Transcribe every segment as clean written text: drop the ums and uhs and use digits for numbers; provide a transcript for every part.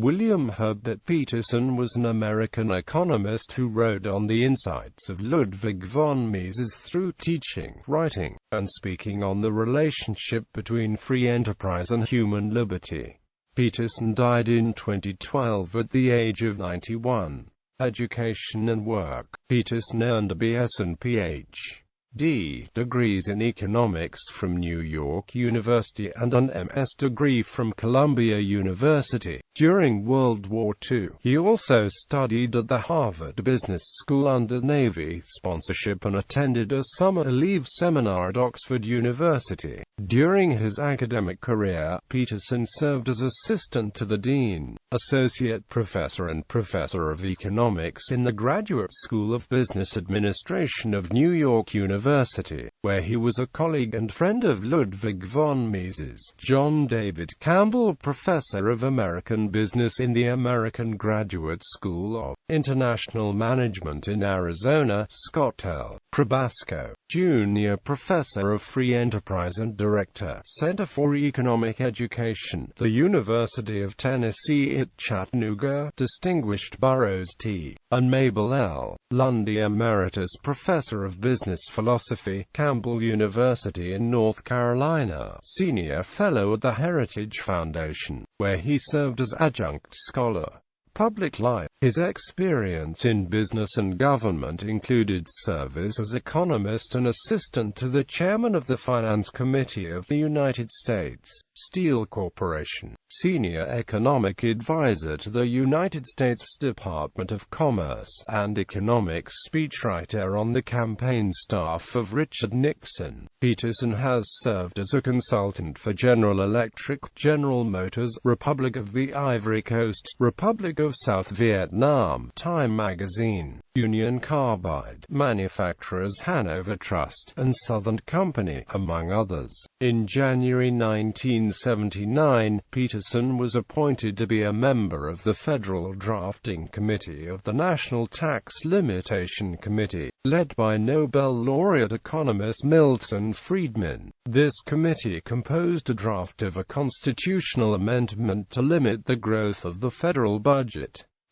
William Herbert Peterson was an American economist who wrote on the insights of Ludwig von Mises through teaching, writing, and speaking on the relationship between free enterprise and human liberty. Peterson died in 2012 at the age of 91. Education and work. Peterson earned a B.S. and Ph.D. degrees in economics from New York University and an M.S. degree from Columbia University. During World War II, he also studied at the Harvard Business School under Navy sponsorship and attended a summer leave seminar at Oxford University. During his academic career, Peterson served as assistant to the dean, associate professor and professor of economics in the Graduate School of Business Administration of New York University, where he was a colleague and friend of Ludwig von Mises. John David Campbell, professor of American business in the American Graduate School of International Management in Arizona. Scott L. Probasco, junior professor of free enterprise and director, Center for Economic Education, the University of Tennessee at Chattanooga. Distinguished Burroughs T. and Mabel L. Lundy, emeritus professor of business philosophy, Campbell University in North Carolina, senior fellow at the Heritage Foundation, where he served as adjunct scholar. Public life. His experience in business and government included service as economist and assistant to the chairman of the Finance Committee of the United States Steel Corporation, senior economic advisor to the United States Department of Commerce, and economics speechwriter on the campaign staff of Richard Nixon. Peterson has served as a consultant for General Electric, General Motors, Republic of the Ivory Coast, Republic of South Vietnam, Time Magazine, Union Carbide, Manufacturers Hanover Trust, and Southern Company, among others. In January 1979, Peterson was appointed to be a member of the Federal Drafting Committee of the National Tax Limitation Committee, led by Nobel laureate economist Milton Friedman. This committee composed a draft of a constitutional amendment to limit the growth of the federal budget.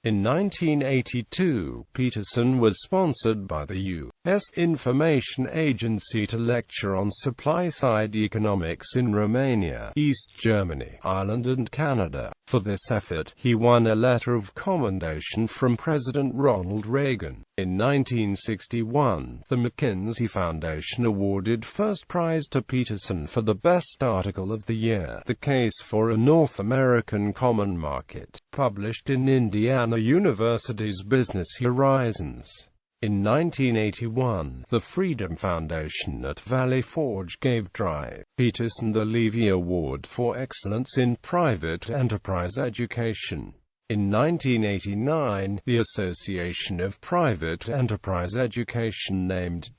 In 1982, Peterson was sponsored by the U.S. Information Agency to lecture on supply-side economics in Romania, East Germany, Ireland and Canada. For this effort, he won a letter of commendation from President Ronald Reagan. In 1961, the McKinsey Foundation awarded first prize to Peterson for the best article of the year, The Case for a North American Common Market, published in Indiana University's Business Horizons. In 1981, the Freedom Foundation at Valley Forge gave Peterson the Levy Award for Excellence in Private Enterprise Education. In 1989, the Association of Private Enterprise Education named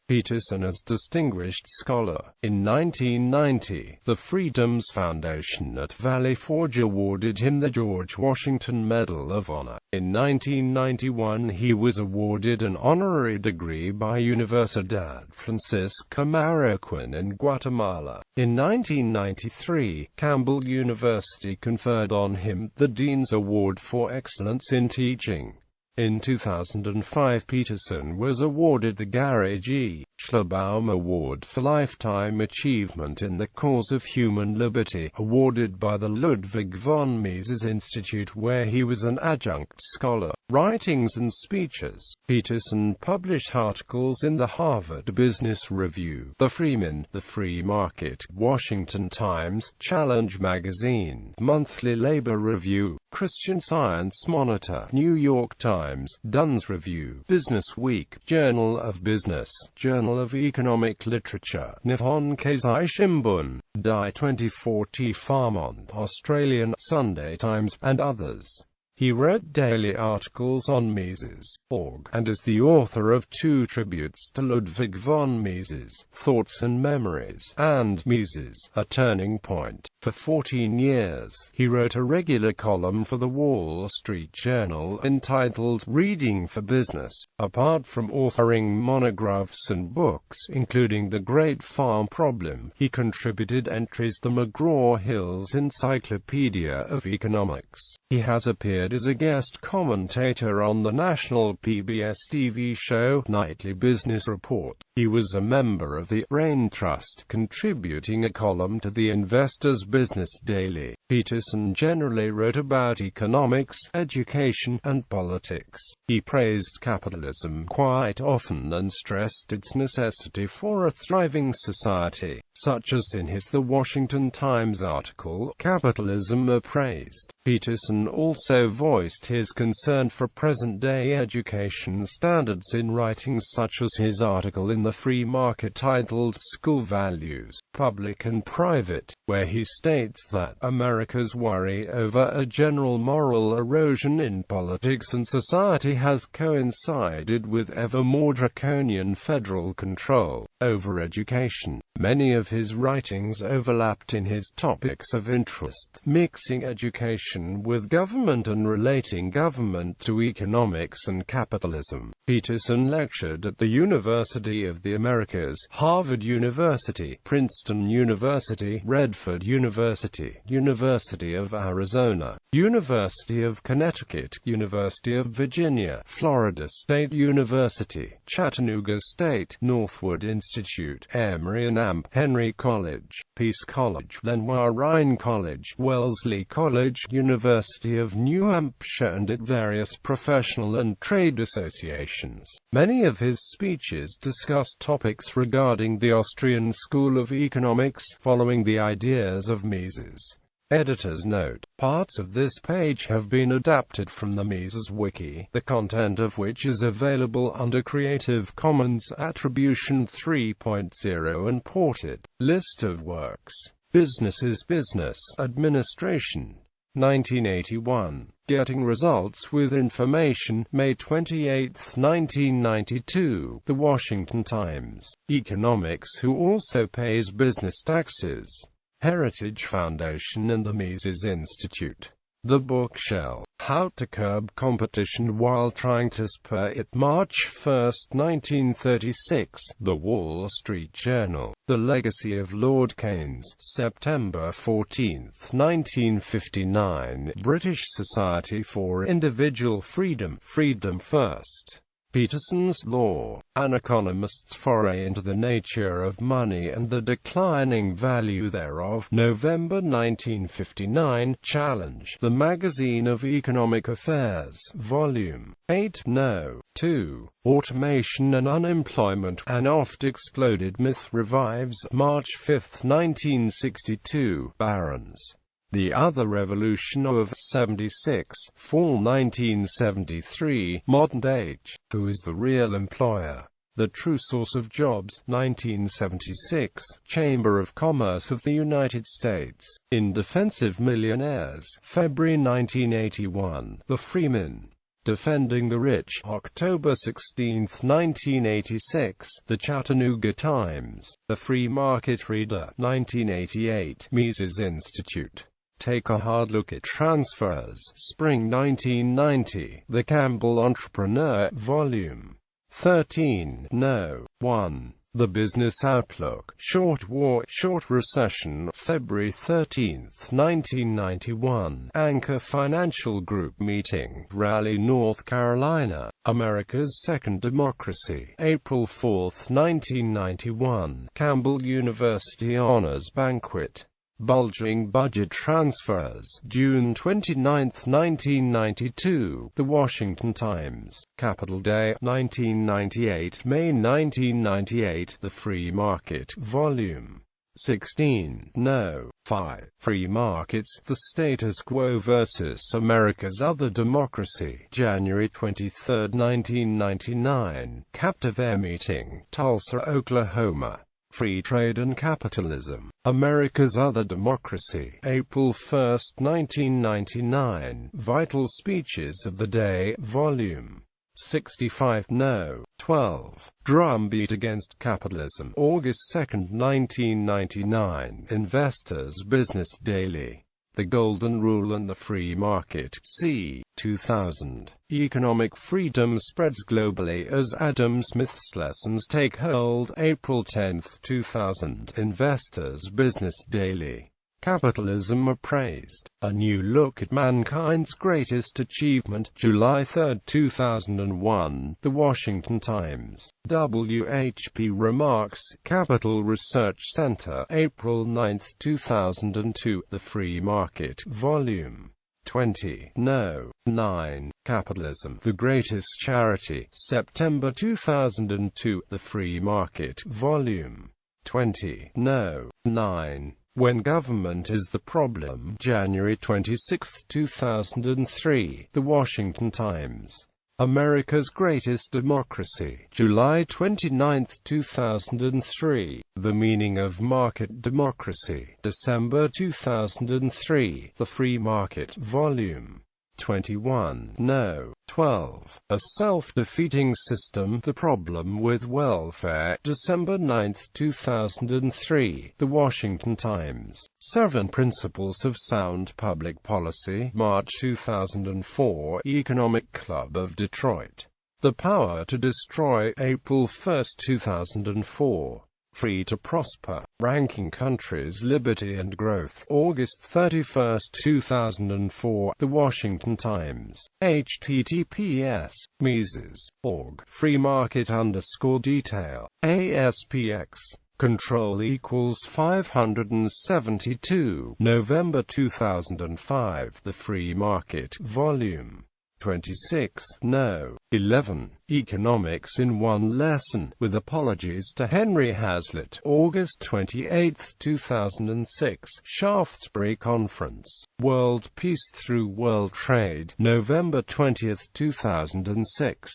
Peterson as Distinguished Scholar. In 1990, the Freedoms Foundation at Valley Forge awarded him the George Washington Medal of Honor. In 1991, he was awarded an honorary degree by Universidad Francisca Marroquin in Guatemala. In 1993, Campbell University conferred on him the Dean's Award for Excellence in Teaching. In 2005, Peterson was awarded the Gary G. Schlabbaum Award for Lifetime Achievement in the Cause of Human Liberty, awarded by the Ludwig von Mises Institute, where he was an adjunct scholar. Writings and speeches. Peterson published articles in the Harvard Business Review, The Freeman, The Free Market, Washington Times, Challenge Magazine, Monthly Labor Review, Christian Science Monitor, New York Times, Dunn's Review, Business Week, Journal of Business, Journal of Economic Literature, Nihon Keizai Shimbun, Dai 24T Farmont, Australian, Sunday Times, and others. He wrote daily articles on Mises.org, and is the author of 2 tributes to Ludwig von Mises, Thoughts and Memories, and Mises, A Turning Point. For 14 years, he wrote a regular column for the Wall Street Journal entitled Reading for Business. Apart from authoring monographs and books, including The Great Farm Problem, he contributed entries to McGraw-Hill's Encyclopedia of Economics. He has appeared as a guest commentator on the national PBS TV show Nightly Business Report. He was a member of the Brain Trust, contributing a column to the Investor's Business Daily. Peterson generally wrote about economics, education, and politics. He praised capitalism quite often and stressed its necessity for a thriving society, such as in his The Washington Times article, Capitalism Appraised. Peterson also voiced his concern for present-day education standards in writings such as his article in the Free Market titled School Values, Public and Private, where he states that America's worry over a general moral erosion in politics and society has coincided with ever more draconian federal control over education. Many of his writings overlapped in his topics of interest, mixing education with government and relating government to economics and capitalism. Peterson lectured at the University of the Americas, Harvard University, Princeton University, Redford University, University of Arizona, University of Connecticut, University of Virginia, Florida State University, Chattanooga State, Northwood Institute, Emory and Amp, Henry College, Peace College, Lenoir Rhine College, Wellesley College, University of New Hampshire, and at various professional and trade associations. Many of his speeches discussed topics regarding the Austrian School of Economics, following the ideas of Mises. Editor's note: parts of this page have been adapted from the Mises Wiki, the content of which is available under Creative Commons Attribution 3.0 and ported. List of works. Business is Business, Administration. 1981. Getting Results with Information, May 28, 1992. The Washington Times. Economics Who Also Pays Business Taxes. Heritage Foundation and the Mises Institute. The Bookshelf. How to Curb Competition While Trying to Spur It. March 1, 1936. The Wall Street Journal. The Legacy of Lord Keynes. September 14, 1959. British Society for Individual Freedom. Freedom First. Peterson's Law, An Economist's Foray into the Nature of Money and the Declining Value Thereof, November 1959, Challenge, The Magazine of Economic Affairs, Volume 8, No. 2, Automation and Unemployment, An Oft-Exploded Myth Revives, March 5, 1962, Barron's. The Other Revolution of 76, Fall 1973, Modern Age, Who is the Real Employer? The True Source of Jobs, 1976, Chamber of Commerce of the United States, Indefensive Millionaires, February 1981, The Freeman. Defending the Rich, October 16, 1986, The Chattanooga Times, The Free Market Reader, 1988, Mises Institute. Take a Hard Look at Transfers, Spring 1990, The Campbell Entrepreneur, Volume 13, No. 1. The Business Outlook, Short War, Short Recession, February 13, 1991, Anchor Financial Group Meeting, Raleigh, North Carolina, America's Second Democracy, April 4, 1991, Campbell University Honors Banquet. Bulging Budget Transfers, June 29, 1992, The Washington Times, Capital Day, 1998, May 1998, The Free Market, Volume 16, No. 5, Free Markets, The Status Quo versus America's Other Democracy, January 23, 1999, Captive Air Meeting, Tulsa, Oklahoma. Free Trade and Capitalism, America's Other Democracy, April 1, 1999, Vital Speeches of the Day, Volume 65, No. 12, Drumbeat Against Capitalism, August 2, 1999, Investors Business Daily, The Golden Rule and the Free Market, c. 2000. Economic freedom spreads globally as Adam Smith's lessons take hold, April 10, 2000. Investors Business Daily. Capitalism Appraised. A New Look at Mankind's Greatest Achievement, July 3, 2001. The Washington Times. WHP Remarks. Capital Research Center, April 9, 2002. The Free Market, Volume 20, No. 9. Capitalism, the Greatest Charity, September 2002. The Free Market, Volume 20, No. 9. When Government is the Problem, January 26, 2003. The Washington Times. America's Greatest Democracy, July 29, 2003. The Meaning of Market Democracy, December 2003. The Free Market, Volume 21, No. 12. A Self-Defeating System, The Problem with Welfare, December 9, 2003. The Washington Times. 7 Principles of Sound Public Policy, March 2004. Economic Club of Detroit. The Power to Destroy, April 1, 2004. Free to Prosper, Ranking Countries' Liberty and Growth, August 31, 2004. The Washington Times. https Mises.org. Free Market _detail. ASPX. Control equals 572. November 2005. The Free Market, Volume 26, No. 11. Economics in One Lesson, with apologies to Henry Hazlitt, August 28, 2006. Shaftesbury Conference. World Peace Through World Trade, November 20, 2006.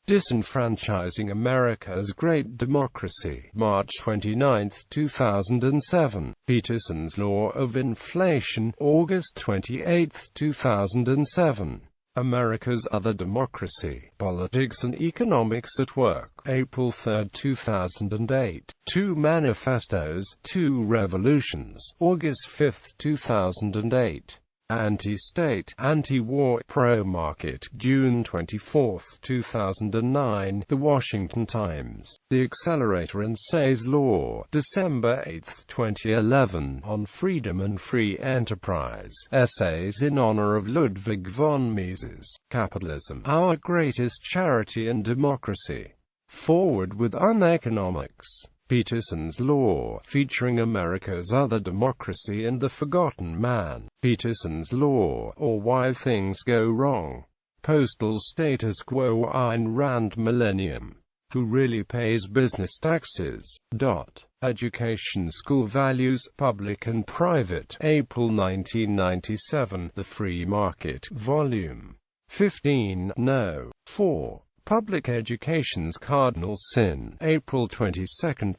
Disenfranchising America's Great Democracy, March 29, 2007. Peterson's Law of Inflation, August 28, 2007. America's Other Democracy, Politics and Economics at Work, April 3, 2008. 2 Manifestos, 2 Revolutions, August 5, 2008. Anti-State, Anti-War, Pro-Market, June 24, 2009. The Washington Times. The Accelerator and Say's Law, December 8, 2011. On Freedom and Free Enterprise, Essays in Honor of Ludwig von Mises. Capitalism, Our Greatest Charity and Democracy. Forward with Uneconomics. Peterson's Law, featuring America's Other Democracy and the Forgotten Man. Peterson's Law, or Why Things Go Wrong. Postal Status Quo Ayn Rand Millennium. Who Really Pays Business Taxes? Education School Values, Public and Private, April 1997. The Free Market, Volume 15, No. 4. Public Education's Cardinal Sin, April 22,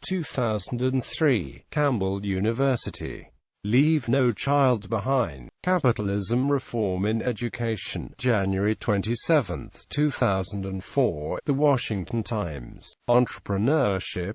2003. Campbell University. Leave No Child Behind. Capitalism Reform in Education, January 27, 2004. The Washington Times. Entrepreneurship,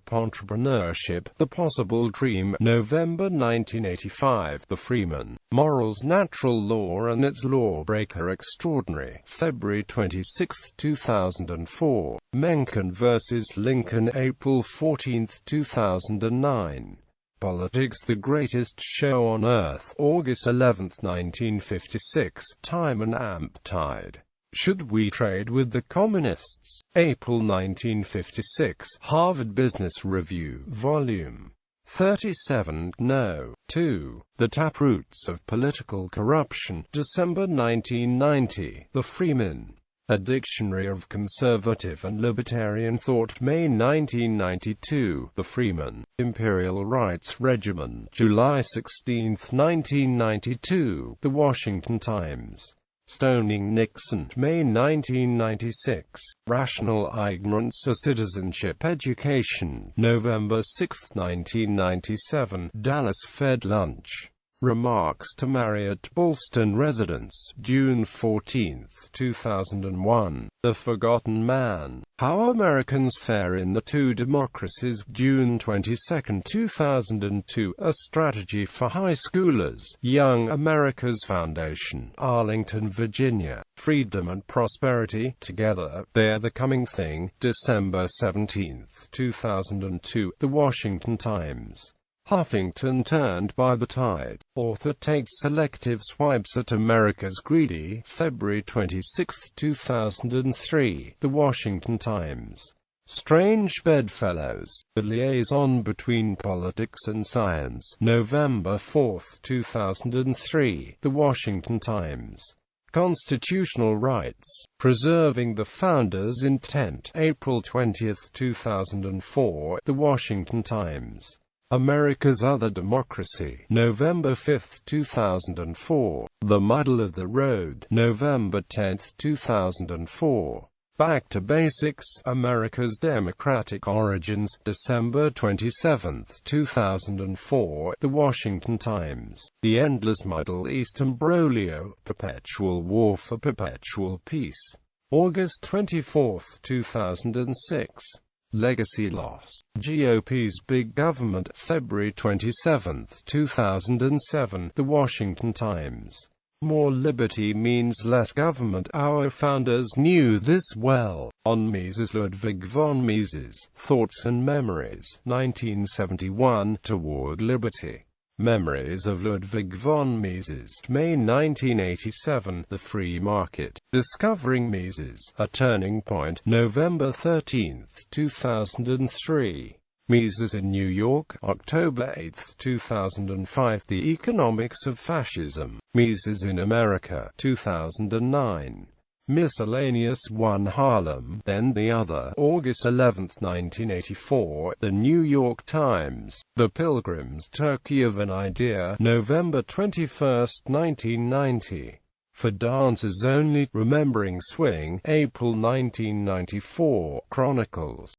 The Possible Dream, November 1985. The Freeman. Morals, Natural Law and Its Lawbreaker Extraordinary, February 26, 2004. Mencken vs. Lincoln, April 14, 2009. Politics, The Greatest Show on Earth, August 11, 1956. Time and Amp Tide. Should We Trade with the Communists? April 1956. Harvard Business Review, Volume 37, No. 2. The Taproots of Political Corruption, December 1990. The Freeman. A Dictionary of Conservative and Libertarian Thought, May 1992. The Freeman. Imperial Rights Regimen, July 16, 1992. The Washington Times. Stoning Nixon, May 1996. Rational Ignorance or Citizenship Education, November 6, 1997. Dallas Fed Lunch. Remarks to Marriott Ballston Residence, June 14, 2001. The Forgotten Man. How Americans Fare in the Two Democracies, June 22, 2002. A Strategy for High Schoolers. Young America's Foundation, Arlington, Virginia. Freedom and Prosperity, Together, They're the Coming Thing, December 17, 2002. The Washington Times. Huffington Turned by the Tide. Author takes selective swipes at America's greedy, February 26, 2003. The Washington Times. Strange Bedfellows. The Liaison Between Politics and Science, November 4, 2003. The Washington Times. Constitutional Rights. Preserving the Founders' Intent, April 20, 2004. The Washington Times. America's Other Democracy, November 5, 2004. The Muddle of the Road, November 10, 2004. Back to Basics, America's Democratic Origins, December 27, 2004. The Washington Times. The Endless Middle East Imbroglio, Perpetual War for Perpetual Peace, August 24, 2006. Legacy Loss. GOP's Big Government, February 27, 2007. The Washington Times. More liberty means less government. Our founders knew this well. On Mises. Ludwig von Mises. Thoughts and Memories, 1971. Toward Liberty. Memories of Ludwig von Mises, May 1987. The Free Market. Discovering Mises, A Turning Point, November 13, 2003. Mises in New York, October 8, 2005. The Economics of Fascism. Mises in America, 2009. Miscellaneous 1 Harlem, Then the Other, August 11, 1984. The New York Times. The Pilgrim's Turkey of an Idea, November 21, 1990. For Dancers Only, Remembering Swing, April 1994. Chronicles.